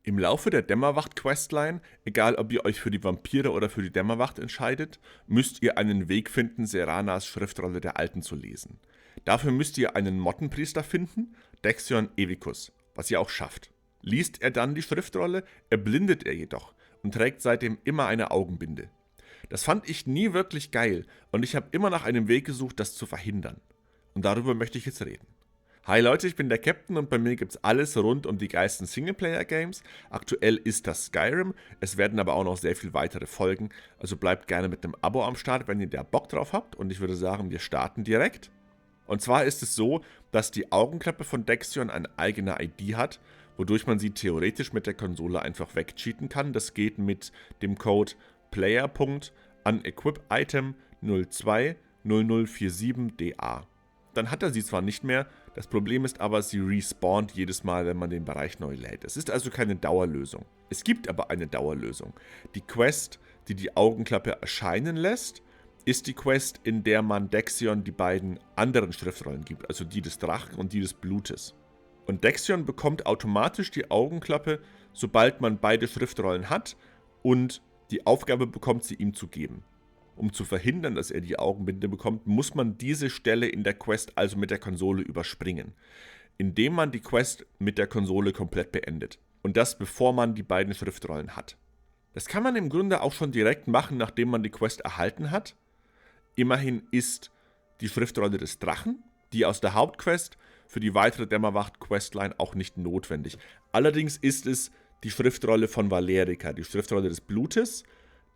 Im Laufe der Dämmerwacht-Questline, egal ob ihr euch für die Vampire oder für die Dämmerwacht entscheidet, müsst ihr einen Weg finden, Seranas Schriftrolle der Alten zu lesen. Dafür müsst ihr einen Mottenpriester finden, Dexion Evicus, was ihr auch schafft. Liest er dann die Schriftrolle, erblindet er jedoch und trägt seitdem immer eine Augenbinde. Das fand ich nie wirklich geil und ich habe immer nach einem Weg gesucht, das zu verhindern. Und darüber möchte ich jetzt reden. Hi Leute, ich bin der Captain und bei mir gibt's alles rund um die geilsten Singleplayer-Games. Aktuell ist das Skyrim, es werden aber auch noch sehr viel weitere folgen, also bleibt gerne mit einem Abo am Start, wenn ihr da Bock drauf habt und ich würde sagen, wir starten direkt. Und zwar ist es so, dass die Augenklappe von Dexion eine eigene ID hat, wodurch man sie theoretisch mit der Konsole einfach wegcheaten kann. Das geht mit dem Code player.unequipitem 020047DA. Dann hat er sie zwar nicht mehr, das Problem ist aber, sie respawnt jedes Mal, wenn man den Bereich neu lädt. Es ist also keine Dauerlösung. Es gibt aber eine Dauerlösung. Die Quest, die die Augenklappe erscheinen lässt, ist die Quest, in der man Dexion die beiden anderen Schriftrollen gibt, also die des Drachen und die des Blutes. Und Dexion bekommt automatisch die Augenklappe, sobald man beide Schriftrollen hat und die Aufgabe bekommt, sie ihm zu geben. Um zu verhindern, dass er die Augenbinde bekommt, muss man diese Stelle in der Quest also mit der Konsole überspringen, indem man die Quest mit der Konsole komplett beendet. Und das bevor man die beiden Schriftrollen hat. Das kann man im Grunde auch schon direkt machen, nachdem man die Quest erhalten hat. Immerhin ist die Schriftrolle des Drachen, die aus der Hauptquest, für die weitere Dämmerwacht-Questline auch nicht notwendig. Allerdings ist es die Schriftrolle von Valerica, die Schriftrolle des Blutes.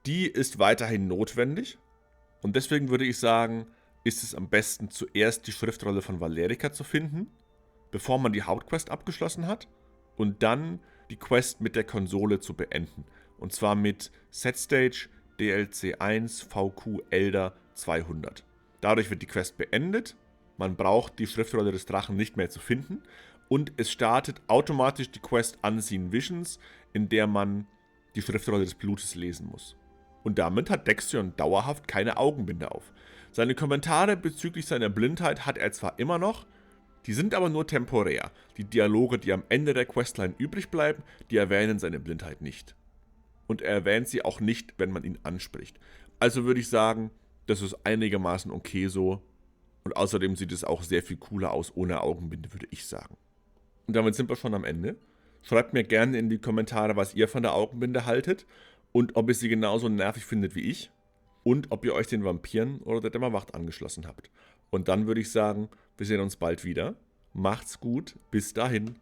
Die ist weiterhin notwendig und deswegen würde ich sagen, ist es am besten zuerst die Schriftrolle von Valerica zu finden, bevor man die Hauptquest abgeschlossen hat und dann die Quest mit der Konsole zu beenden. Und zwar mit Setstage DLC 1 VQ Elder 200. Dadurch wird die Quest beendet, man braucht die Schriftrolle des Drachen nicht mehr zu finden und es startet automatisch die Quest Unseen Visions, in der man die Schriftrolle des Blutes lesen muss. Und damit hat Dexion dauerhaft keine Augenbinde auf. Seine Kommentare bezüglich seiner Blindheit hat er zwar immer noch, die sind aber nur temporär. Die Dialoge, die am Ende der Questline übrig bleiben, die erwähnen seine Blindheit nicht. Und er erwähnt sie auch nicht, wenn man ihn anspricht. Also würde ich sagen, das ist einigermaßen okay so. Und außerdem sieht es auch sehr viel cooler aus ohne Augenbinde, würde ich sagen. Und damit sind wir schon am Ende. Schreibt mir gerne in die Kommentare, was ihr von der Augenbinde haltet. Und ob ihr sie genauso nervig findet wie ich. Und ob ihr euch den Vampiren oder der Dämmerwacht angeschlossen habt. Und dann würde ich sagen, wir sehen uns bald wieder. Macht's gut. Bis dahin.